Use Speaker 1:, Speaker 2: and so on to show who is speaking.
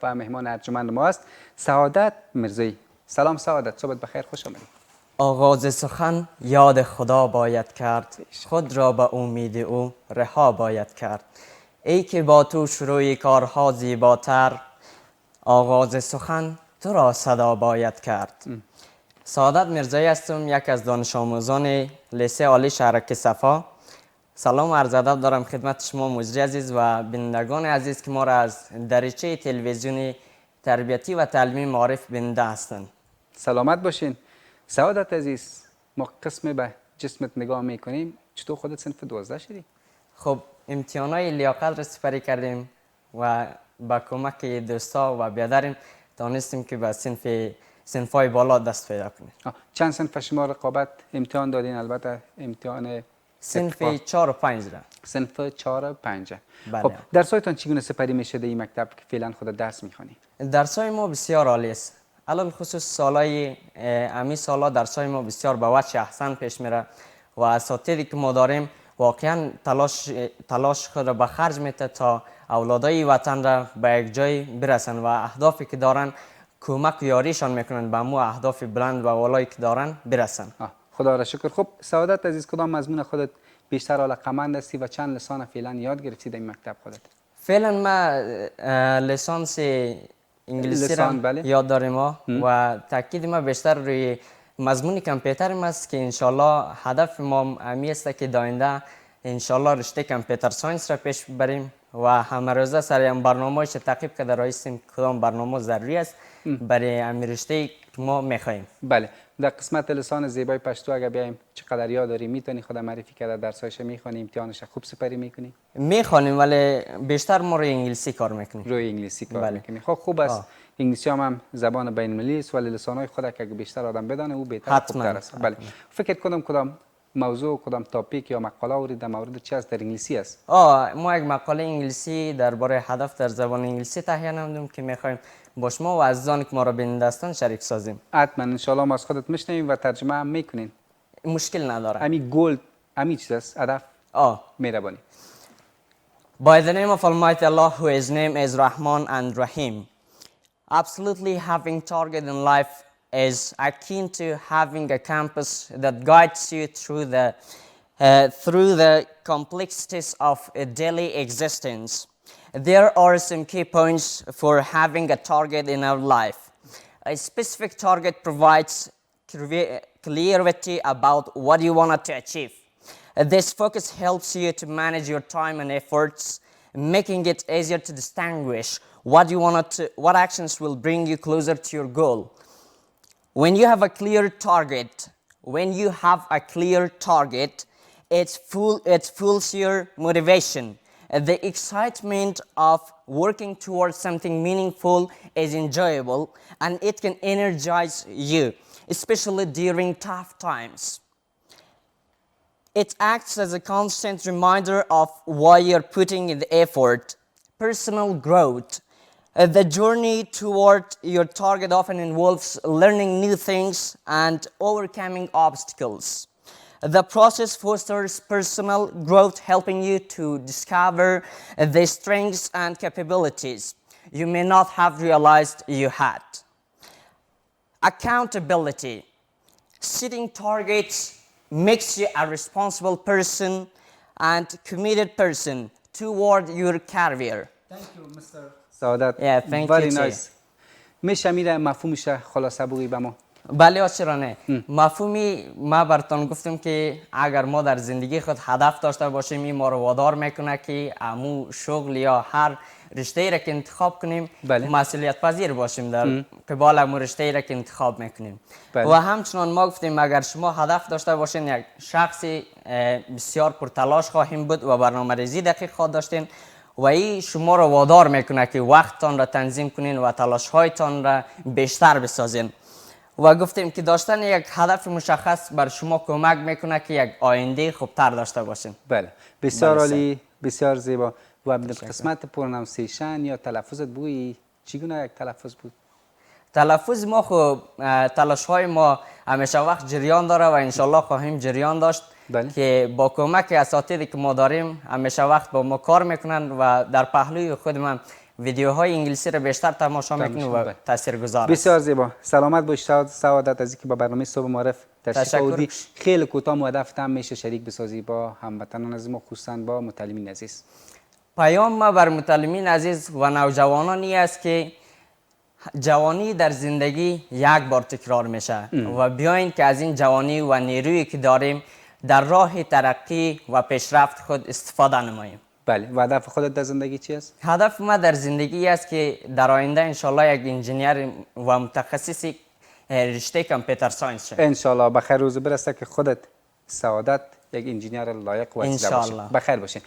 Speaker 1: و مهمان ارجمند ما است سعادت مرزایی. سلام سعادت، صبح بخیر، خوش آمدید.
Speaker 2: آغاز سخن یاد خدا باید کرد، خود را به امید او رها باید کرد. ای که با تو شروع کارها زیباتر، آغاز سخن تو را صدا باید کرد. سعادت مرزایی هستم، یک از دانش آموزان لیسه عالی شهرک صفا. سلام و عرض ادب دارم خدمت شما مجری عزیز و بینندگان عزیز که ما را از دریچه تلویزیونی تربیتی و تعلیمی معارف بیننده هستند.
Speaker 1: سلامت باشین. سعادت عزیز، ما قسم به جسمت نگاه میکنیم. چطور خودت صنف 12 شدی؟
Speaker 2: خب امتحانای لیاقت را سپری کردیم و با کمک دوستا و بیادریم توانستیم که به صنفای بالا دست پیدا کنیم.
Speaker 1: چند صنف شما رقابت امتحان دادین؟ البته امتحان
Speaker 2: صنف 4 و 5 را.
Speaker 1: صنف 4 و 5.
Speaker 2: بله.
Speaker 1: خب درسایتان چگونه سپری میشه در این مکتب که فعلا خودت درس میخوانی؟
Speaker 2: درسای ما بسیار عالی است. الان خصوص سالای امی سالا درسای ما بسیار به وجه احسن پیش میره و اساتیدی که ما داریم واقعا تلاش خود را به خرج میته تا اولادای وطن را به یک جای برسن و اهدافی که دارن کمک و یاریشان میکنن به مو اهداف بلند و والایی که دارن برسن.
Speaker 1: خدا را شکر. خب سعادت عزیز، کدام مضمون خودت بیشتر علاقه‌مند هستی و چند لسان فعلا یاد گرفتی در این مکتب خودت؟
Speaker 2: فعلا ما لیسانس انگلیسی را یاد داریم و تاکید ما بیشتر روی مضمون کامپیوتر است که انشالله هدف ما امی است که داینده انشالله رشته کامپیوتر ساینس را پیش بریم و همه روزه سر این برنامه‌اش تعقیب کرده رایستیم کدام برنامه ضروری است برای امی رشته که ما میخواهیم.
Speaker 1: بله، در قسمت لسان زیبای پشتو اگر بیایم چقدر یاد داری؟ میتونی خود معرفی کرده؟ درسایش میخوانی؟ امتحانش خوب سپری میکنی؟
Speaker 2: میخوانیم ولی بیشتر ما روی انگلیسی کار میکنیم.
Speaker 1: روی انگلیسی کار میکنی. خب خوب است. انگلیسی هم زبان بین المللی است ولی لسانهای خود که بیشتر آدم بدانه او بهتر خوبتر است. بله. فکر کدام موضوع کدام تاپیک یا مقاله ورید در مورد چی است در انگلیسی است؟
Speaker 2: ما یک مقاله انگلیسی درباره هدف در زبان انگلیسی تهیه نمودیم که میخوایم با شما و عزیزانی که ما را بیننده هستند شریک سازیم.
Speaker 1: حتما ان شاء الله ما از خودت میشنویم و ترجمه هم میکنین.
Speaker 2: مشکل نداره.
Speaker 1: امی گل امی چیز است هدف؟ مهربانی.
Speaker 2: By the name of Almighty Allah, who His name is Rahman and Rahim. Absolutely having target in life is akin to having a compass that guides you through the complexities of a daily existence. There are some key points for having a target in our life. A specific target provides clarity about what you want to achieve. This focus helps you to manage your time and efforts, making it easier to distinguish what actions will bring you closer to your goal. When you have a clear target, it fuels your motivation. The excitement of working towards something meaningful is enjoyable and it can energize you, especially during tough times. It acts as a constant reminder of why you're putting in the effort. Personal growth. The journey toward your target often involves learning new things and overcoming obstacles. The process fosters personal growth, helping you to discover the strengths and capabilities you may not have realized you had. Accountability. Setting targets makes you a responsible person and committed person toward your career.
Speaker 1: Thank you, Mr. Saadat.
Speaker 2: Yeah, thank
Speaker 1: Very
Speaker 2: you.
Speaker 1: nice. میشه میره مفهومش خلاصه بگویی به ما؟
Speaker 2: بله چرا نه. مفهومی ما براتون گفتم که اگر ما در زندگی خود هدف داشته باشیم این ما رو وادار میکنه که امو شغل یا هر رشته را که انتخاب کنیم مسئولیت پذیر باشیم در قبال امو رشته را که انتخاب میکنیم. و همچنان ما گفتیم اگر شما هدف داشته باشین یک شخص بسیار پرتلاش خواهیم بود و برنامه‌ریزی دقیق خواهد داشتین و این شما را وادار میکنه که وقتتان را تنظیم کنین و تلاش هایتان را بیشتر بسازین. و گفتیم که داشتن یک هدف مشخص بر شما کمک میکنه که یک آینده خوبتر داشته باشین.
Speaker 1: بله، بسیار عالی، بسیار زیبا. و قسمت پرونانسیشن یا تلفظت بگویی چگونه یک تلفظ بود؟
Speaker 2: تلفظ ما خب تلاش های ما همیشه وقت جریان داره و انشالله خواهیم جریان داشت که با کمک اساتیدی که ما داریم همیشه وقت با ما کار میکنن و در پهلوی خود من ویدیوهای انگلیسی رو بیشتر تماشا میکنیم و
Speaker 1: بله.
Speaker 2: تاثیرگذار است.
Speaker 1: بسیار زیبا. سلامت باش سعادت از اینکه با برنامه صبح معرف تشریف
Speaker 2: تشکر.
Speaker 1: آوردی. خیلی کوتاه مهدف هم میشه شریک بسازی با هموطنان از ما، خصوصا با متعلمین عزیز.
Speaker 2: پیام ما بر متعلمین عزیز و نوجوانانی است که جوانی در زندگی یک بار تکرار میشه و بیاین که از این جوانی و نیرویی که داریم در راه ترقی و پیشرفت خود استفاده نماییم.
Speaker 1: بله. و هدف خودت در زندگی چی است؟
Speaker 2: هدف ما در زندگی است که در آینده انشالله یک انجینیر و متخصص رشته کامپیوتر ساینس شوم.
Speaker 1: انشالله بخیر روز برسه که خودت سعادت یک انجینیر لایق و اصیل باشی.
Speaker 2: انشالله.
Speaker 1: بخیر باشین.